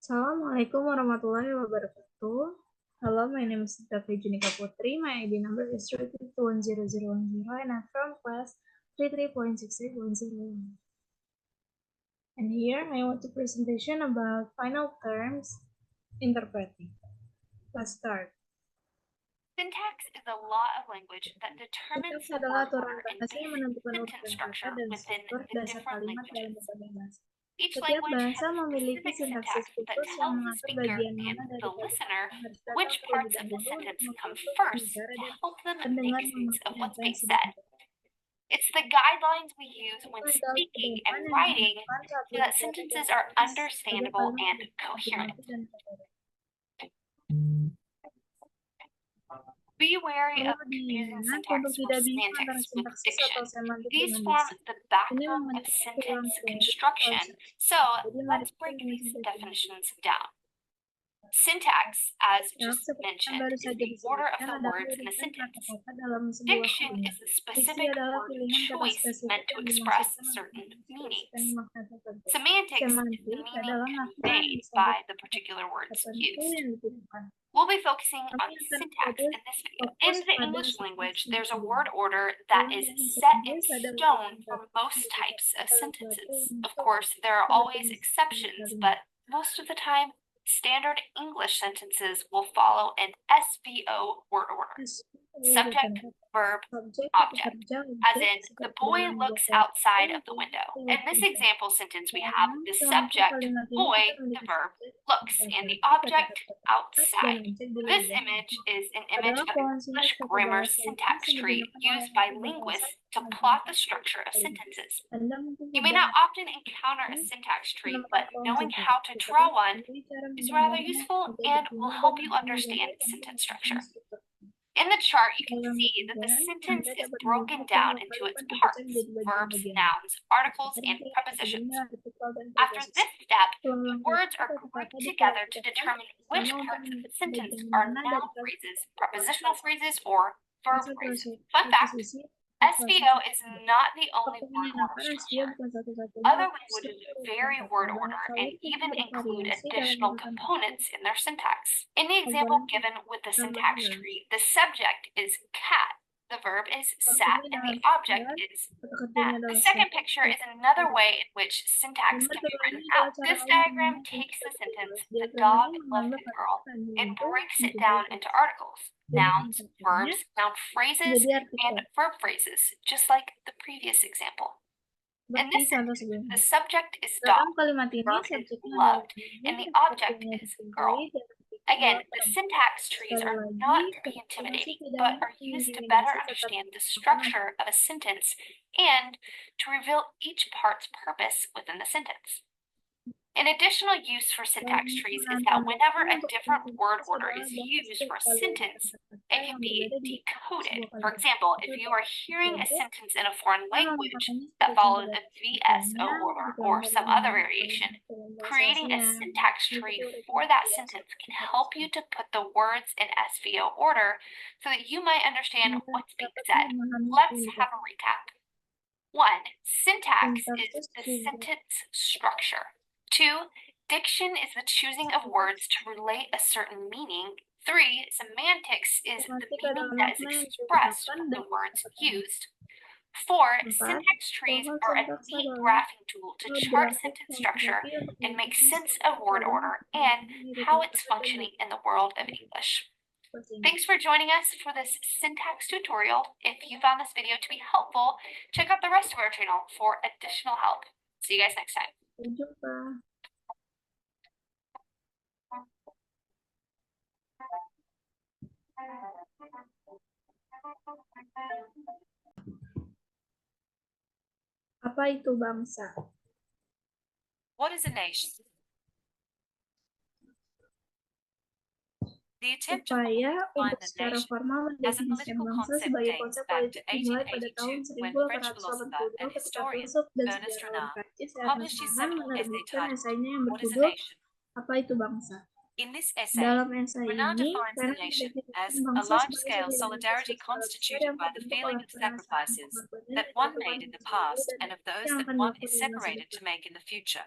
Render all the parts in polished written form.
Assalamualaikum warahmatullahi wabarakatuh. Hello, my name is Davi Junika Putri. My ID number is 321010 and I'm from class 33.6810. And here I want to presentation about final terms interpreting. Let's start. Syntax is a law of language that determines Syntax the adalah word aturan order and bahasa yang basic menentukan sentence urutan kata structure dan within struktur the dasar different kalimat dalam languages. berbagai bahasa. Each Setiap language bahasa has a memiliki specific sintaksis syntax that khusus yang tells the mengatur speaker bagian and mana dari the kalimat listener yang harus datang which terlebih parts of the dahulu untuk sentence come membantu first pembicara to dan help them pendengar make sense mengerti of apa what's yang being sedang said. dikatakan. It's the guidelines we use Itu when adalah speaking pedoman and yang writing digunakan saat so that berbicara dan sentences are menulis agar understandable kalimat and tidak coherent. dinamik dan koherent. Be wary Perlu of confusing diingat untuk syntax or tidak bingung antara semantics with sintaksis atau diction. semantik These dengan form diksi. the Ini backbone of membentuk tulang sentence punggung construction, so Jadi mari let's kita break these mencoba definitions down. Syntax, as Syntax just seperti yang mentioned, baru is saja the order of disebutkan the adalah words in a urutan sentence. kata-kata dalam sebuah Diction kalimat. is the Diksi specific adalah word pilihan kata choice spesifik meant to yang express dimaksudkan untuk certain mengekspresikan meanings. makna tertentu. Semantics is the Semantik meaning adalah makna yang conveyed disebut by the particular words tertentu used. yang ditujukan. We'll be focusing Kami on akan syntax in this video. fokus In the pada English syntaks language, di there's a sini. word order that Dalam is bahasa set in Inggris ada stone urutan for kata most yang types of dalam suatu sentences. Of untuk course, there are always jenis exceptions, kalimat. but most of the time, standard English sentences will follow an SVO word order. Subject, verb, object. As in, the boy looks outside of the window. In this example sentence, we have the subject, boy, the verb, looks, and the object, outside. This image is an image of an English grammar syntax tree used by linguists to plot the structure of sentences. You may not often encounter a syntax tree, but knowing how to draw one is rather useful and will help you understand sentence structure. In the chart, you can see that the sentence is broken down into its parts, verbs, nouns, articles, and prepositions. After this step, the words are grouped together to determine which parts of the sentence are noun phrases, prepositional phrases, or verb phrases. Fun fact, SVO is not the only word order structure. Other languages vary word order and even include additional components in their syntax. In the example given with the syntax tree, the subject is cat, the verb is sat, and the object is that. The second picture is another way in which syntax can be written out. This diagram takes the sentence, the dog loved the girl, and breaks it down into articles, nouns, verbs, noun phrases, and verb phrases, just like the previous example. In this sentence, the subject is dog, verb is loved, and the object is girl. Again, the syntax trees are not to be intimidating, but are used to better understand the structure of a sentence and to reveal each part's purpose within the sentence. An additional use for syntax trees is that whenever a different word order is used for a sentence, it can be decoded. For example, if you are hearing a sentence in a foreign language that follows a VSO order or some other variation, creating a syntax tree for that sentence can help you to put the words in SVO order so that you might understand what's being said. Let's have a recap. 1. Syntax is the sentence structure. 2. Diction is the choosing of words to relate a certain meaning. 3. Semantics is the meaning that is expressed with the words used. 4. Syntax trees are a neat graphing tool to chart sentence structure and make sense of word order and how it's functioning in the world of English. Thanks for joining us for this syntax tutorial. If you found this video to be helpful, check out the rest of our channel for additional help. See you guys next time. Apa itu bangsa? What is a nation? The attempt to Upaya find untuk the secara nation formal as a mendefinisikan political bangsa concept sebagai dates konsep back to politik dimulai pada tahun 1882 when French 1882 philosopher and ketika historian filsuf dan Ernest sejarawan Renan Prancis published Ernest his Renan seminal essay menerbitkan titled esainya yang What is a berjudul Nation? Apa itu Bangsa? In this essay, Dalam esai Renan ini, defines the Renan nation mendefinisikan as a bangsa sebagai large-scale sebuah solidarity identitas berskala besar constituted yang by the terbentuk feeling oleh of perasaan sacrifices pengorbanan that yang one dilakukan made in the untuk past dan and of those yang that akan one dilakukan is di masa separated depan. to make in the future.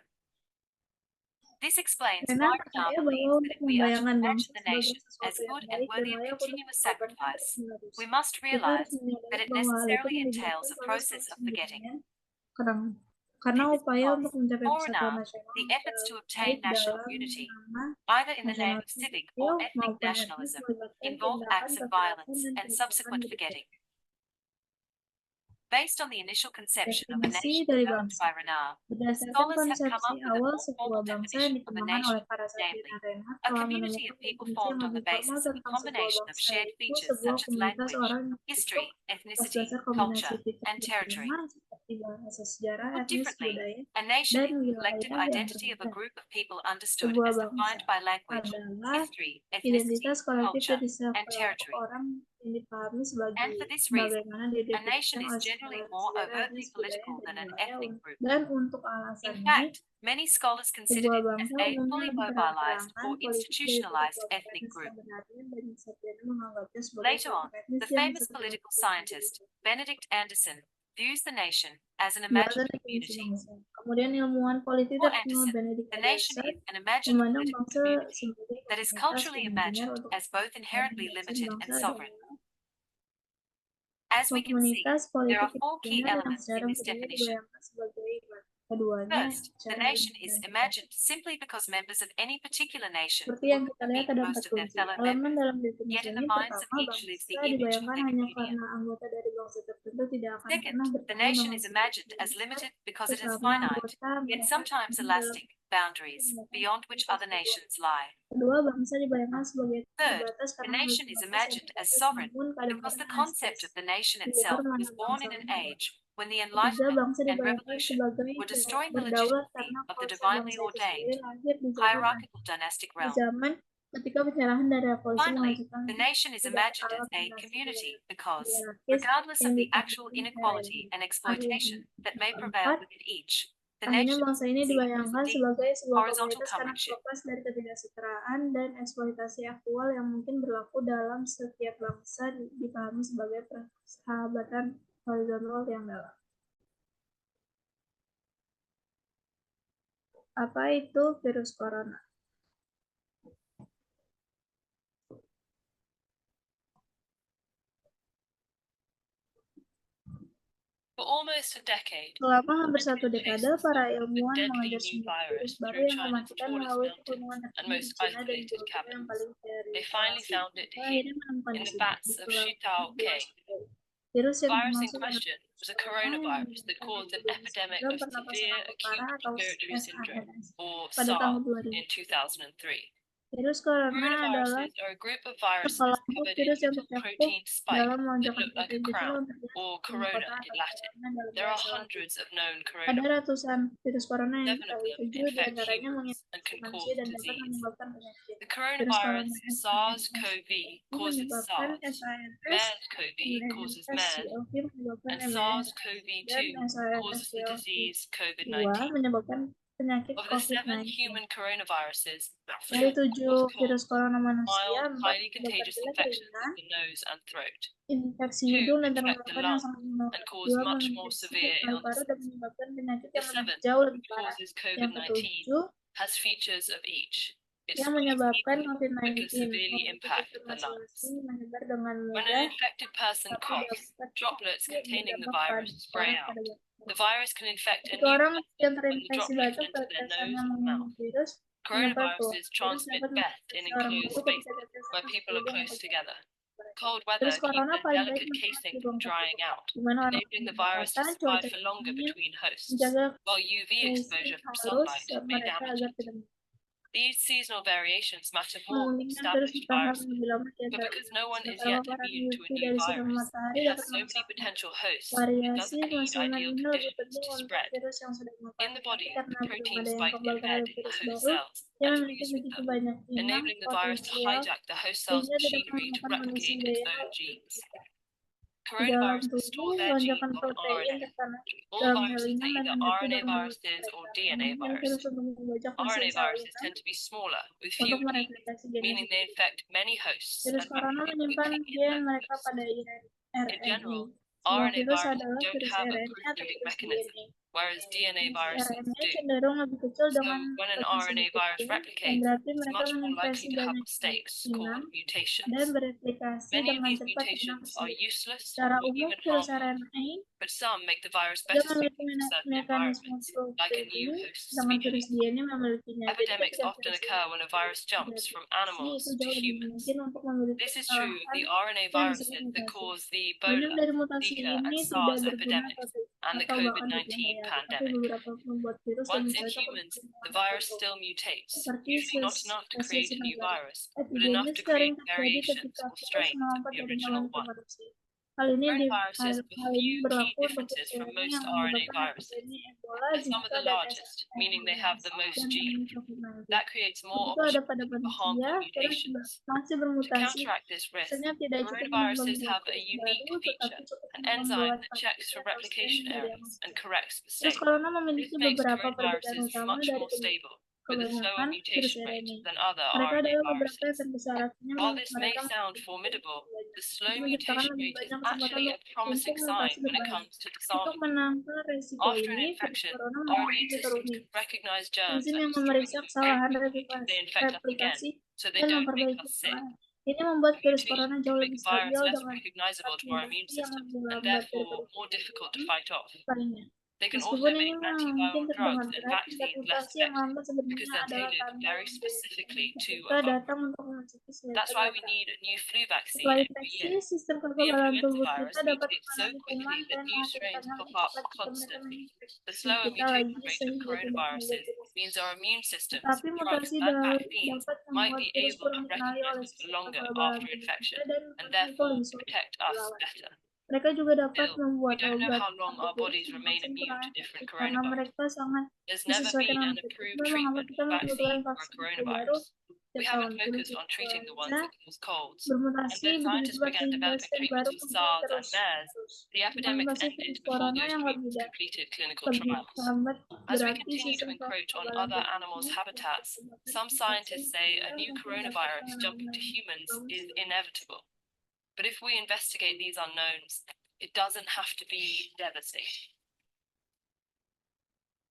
This explains Rena why percaya Renan bahwa believes that untuk if we are to membayangkan imagine bangsa the sebagai nation sesuatu as yang good and baik dan worthy of layak untuk continuous dikorbankan sacrifice, terus-menerus, we must kita harus realize menyadari that it bahwa hal itu necessarily menyebabkan entails a proses process of forgetting. pemberdayaan karena This is upaya because, untuk mencapai for persatuan Renan, nasional the efforts to baik obtain national dalam unity, nama either in the name of nasionalisme civic sipil or ethnic maupun etnis nationalism, melibatkan involve tindakan acts of kekerasan violence dan and perusakan subsequent berikut. forgetting. Based on the initial conception of a Definisi nation dari developed bangsa. by Renan, Berdasarkan scholars have come konsepsi up with a awal more sebuah formal bangsa yang definition of a dikembangkan nation, oleh Farasat namely, dan Renat a telah community menemukan of people definisi formed yang on the lebih formal basis of a tentang sebuah combination of bangsa, shared yaitu features sebuah such as komunitas language, orang yang terbentuk history, atas ethnicity, dasar kombinasi culture, fitrah and territory. beragama seperti bahasa sejarah, Put etnis, differently, budaya, a nation dan is the collective wilayah yang identity of a berbeda. group of people understood Sebuah as bangsa defined by language, adalah history, ethnicity, identitas kolektif culture, dari setiap and kelompok territory. orang yang dipahami And for this reason, sebagaimana a didefinisikan nation is oleh generally sejarah, more etnis, overtly budaya, political dan than an wilayah. ethnic group. Dan untuk In alasan ini, fact, many scholars consider sebuah it as bangsa a umumnya fully lebih mobilized terang-terangan or politik daripada institutionalized kelompok ethnic etnis group. sebenarnya, dan Sarjana menganggapnya sebagai Later on, kelompok etnis the yang famous sekedar political berdiri scientist sendiri. Benedict Anderson views the nation as an Pembahasan imagined definisi community. bangsa. Kemudian ilmuwan politik For terkenal Anderson, Benedict the nation Anderson is an imagined memandang political bangsa community sebagai that is komunitas culturally yang didengar imagined untuk as both inherently limited and bangsa sovereign. adalah As we can see, komunitas there politik are four key yang elements secara in this budaya definition. dibayangkan sebagai keduanya First, the secara nation ilmiah is dan imagined simply because members of any particular nation seperti will yang kita never lihat meet ada most 4 of their kunci. fellow Elemen members, dalam yet definisi in ini the minds of pertama, each lives the bangsa image of dibayangkan their hanya communion. karena anggota dari bangsa tertentu tidak akan Second, pernah the bertemu nation dengan is seluruh imagined as bangsa limited because it has bersama finite, anggota yet mereka sometimes dalam elastic, boundaries beyond which other nations lie. kedua, bangsa dibayangkan sebagai Third, terbatas the karena nation is memiliki batas yang imagined as terbatas, sovereign namun because the kadang-kadang concept of the nation di luar itself mana was born in bangsa an berada. age when the Ketiga, Enlightenment bangsa and dibayangkan Revolution sebagai were destroying the berdaulat legitimacy karena of the konsep divinely bangsa itu sendiri ordained, lahir di zaman hierarchical dynastic di realm. zaman ketika pencerahan dari revolusi Finally, menghasilkan the nation is tidak imagined as kalah a dinasti community because, hierarkis regardless yang of the actual ditandai inequality and exploitation that may prevail keempat, within each, the akhirnya nation bangsa ini is dibayangkan deep sebagai sebuah horizontal komunitas karena comradeship. terlepas dari ketidaksetaraan dan eksploitasi aktual yang mungkin berlaku dalam setiap bangsa dipahami sebagai persahabatan horizontal yang dalam. Apa itu virus corona? For almost a decade, Selama hampir 1 dekade, cases para of the ilmuwan deadly mengajar new semua virus virus baru through yang China's mematikan tallest melalui mountains pegunungan and tertinggi di most China dan isolated geologi yang caverns. paling They finally terisolasi. found it Mereka here akhirnya menemukan in di the sini, vats di of Pulau Shitao Cave. virus The yang virus in dimaksud question was a adalah coronavirus that caused an epidemic of severe acute respiratory syndrome, or pada tahun SARS, 2000. in 2003. Virus corona adalah Coronaviruses are a group of viruses sekelompok covered in virus yang little tercakup protein spike dalam that lonjakan look like a protein kecil crown, yang terlihat or di corona kota in atau Latin. dalam There are bahasa Latin. hundreds of known Ada coronaviruses. ratusan virus corona yang 7 of them 7 infect diantaranya humans and menginfeksi can manusia cause dan dapat disease. menyebabkan penyakit. The Virus corona coronavirus SARS-CoV causes menyebabkan SARS, SARS, MERS-CoV causes MERS, CoV menyebabkan and MS, SARS-CoV-2 dan causes the disease SARS-CoV-2 COVID-19. menyebabkan penyakit Of the 7 COVID-19. human coronaviruses, Dari 4 7 cause virus corona manusia, mild, 4 highly menyebabkan contagious pilek infections ringan, of the nose and throat. infeksi 2 hidung dan infect the tenggorokan yang lung sangat menular. and cause 2 much more menginfeksi severe paru-paru dan illnesses. menyebabkan penyakit The yang 7th, jauh lebih which parah. causes Yang COVID-19, ketujuh, has features of each. It yang spreads menyebabkan easily, but COVID-19 can severely memiliki impact fitur the lungs. masing-masing menyebar dengan When mudah, an infected person tapi coughs, dapat droplets containing the berdampak virus spray parah out. pada The virus can infect a Ketika new orang yang person when the terinfeksi droplets batuk enter their tetesan nose yang or mengandung mouth. virus menyebar keluar. Coronaviruses Virus transmit dapat best in menginfeksi orang enclosed baru spaces ketika tetesan where people are hidung close atau together. mereka. Cold Virus weather keeps corona their paling baik delicate menyebar casing di from ruang drying tertutup, out, di mana orang enabling the virus to berpapasan, survive cuaca for longer dingin, between hosts, menjaga while UV exposure from halus sunlight may mereka damage agar it. tidak These seasonal variations matter more than memungkinkan virus established bertahan viruses, lebih lama di but antara because no one is sementara yet paparan immune to UV a new dari sinar virus, matahari it dapat has so many merusak. potential hosts, it Variasi doesn't need masukan ideal ini lebih conditions penting to untuk spread. virus yang sudah In mutasi, the tapi body, karena the belum protein ada yang spike kebal terhadap embed in the virus host baru cells yang and memiliki fuse with begitu them, banyak inang enabling the virus to potensial hijack the host cell's sehingga tidak machinery to memerlukan manusia replicate its daya own genes. di dalam Coronaviruses tubuh. store their genes Lonjakan on protein RNA. tertanam All dalam sel viruses inang are dan either menyatu RNA dengan viruses or mereka. DNA Kemudian virus viruses. untuk membajak mesin RNA sel viruses inang tend to be smaller with untuk fewer genes, mereplikasi meaning genetik. they infect many hosts Virus and corona replicate menyimpan quickly in gen those mereka hosts. pada In RNA. general, Semua RNA virus viruses adalah don't virus have a RNA atau proteomic virus mechanism. DNA. whereas DNA viruses RNA do. cenderung lebih kecil So dengan when an protein RNA virus sedikit, dan replicates, berarti it's mereka much more menginfeksi likely to have banyak mistakes inang called dan mutations. bereplikasi Many of dengan these cepat inang mutations are tersebut. useless Secara or umum, even virus harmful, RNA but some make the virus juga better memiliki suited for certain mekanisme environments, like a new proofreading, host sedangkan virus species. DNA memilikinya. Jadi Epidemics ketika often virus occur when a virus jumps from animals itu to jauh lebih humans. mungkin untuk memiliki This is true of the kesalahan RNA yang viruses disebut that mutasi. cause the Banyak Ebola, dari mutasi Zika, and ini tidak SARS berguna epidemics and the atau bahkan COVID-19 berbahaya, tetapi pandemic. beberapa membuat virus Once lebih in cocok humans, untuk the virus makhluk. still mutates, Seperti usually not enough to create a new negara. virus, but enough Epidemi to sering create terjadi variations ketika or virus strains of melompat the dari original hewan ke one. manusia. Hal ini Coronaviruses have a few key berlaku untuk differences from virus most yang RNA menyebabkan viruses. epidemi Ebola, They're some of Zika, the dan largest, meaning they have the most dan genes. COVID-19. That creates more Begitu ada pada opportunity for manusia, harmful virus mutations. masih To bermutasi. counteract this risk, Biasanya tidak cukup coronaviruses have a virus unique baru, feature, tetapi cukup an untuk enzyme membuat that checks for variasi atau replication strain dari yang errors and corrects Virus mistakes. corona This memiliki makes beberapa perbedaan coronaviruses utama much dari more stable, with a slower kebanyakan virus mutation rate RNA. than other Mereka RNA adalah beberapa viruses. efek besar, artinya While this may mereka sound formidable, the slow menciptakan mutation lebih rate is banyak kesempatan actually a untuk promising sign mutasi when it berbahaya. comes to Untuk disarmament. menangkal resiko After an ini, virus infection, corona our memiliki immune fitur systems unik. can recognize germs Enzim and yang destroy memeriksa them kesalahan very quickly if they infect us again, replikasi so they dan don't make memperbaiki us sick. kesalahan. Ini membuat virus corona Mutation jauh can lebih make the virus stabil less dengan recognizable to our immune mutasi yang system lebih and lambat therefore daripada more difficult to fight off. lainnya. They can Meskipun also ini make mungkin antiviral terdengar drugs and berat, tingkat vaccines less mutasi yang effective lambat because sebenarnya they're adalah tailored tanda very yang specifically to ketika a virus. datang untuk mencegah senjata That's why we data. need a new flu vaccine Setelah every infeksi, year. sistem The kekebalan tubuh influenza virus kita dapat mutates so mengenali kuman quickly that dan new strains menghasilkannya pop lebih up cepat jika mereka constantly. menginfeksi The slower kita mutation lagi rate of sehingga tidak coronaviruses menjadi musuh. means our immune systems, Tetapi drugs, mutasi and vaccines dapat might membuat be virus able kurang to dikenali oleh recognize us sistem longer kekebalan after tubuh infection kita dan and itu therefore lebih sulit protect us dilawan. better. Mereka juga dapat Still, we membuat don't know obat how long our antivirus bodies remain vaksin immune kurang to different efektif karena coronaviruses. mereka sangat There's never disesuaikan been dengan an efektif. approved Memang treatment kita or membutuhkan vaccine for a vaksin baru coronavirus. We setiap haven't tahun. focused on treating the ones that cause colds. Bermutasi And then begitu scientists cepat began sehingga developing strain baru treatments for kemudian SARS and terus. MERS. The Dengan epidemics mutasi ended virus before corona those yang treatments lebih completed clinical lebih trials. lambat, As we berarti continue to sistem encroach on kekebalan other tubuh animals' kita habitats, some scientists say a new coronavirus jumping to humans is inevitable. But if we investigate these unknowns, it doesn't have to be devastating.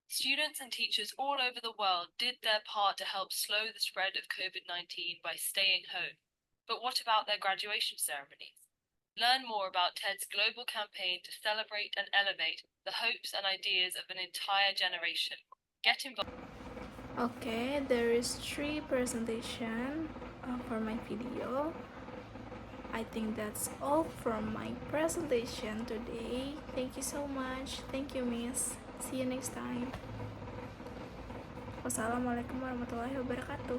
Students and teachers all over the world did their part to help slow the spread of COVID-19 by staying home. But what about their graduation ceremonies? Learn more about TED's global campaign to celebrate and elevate the hopes and ideas of an entire generation. Get involved. Okay, there is 3 presentation for my video. I think that's all from my presentation today. Thank you so much. Thank you, Miss. See you next time. Wassalamualaikum warahmatullahi wabarakatuh.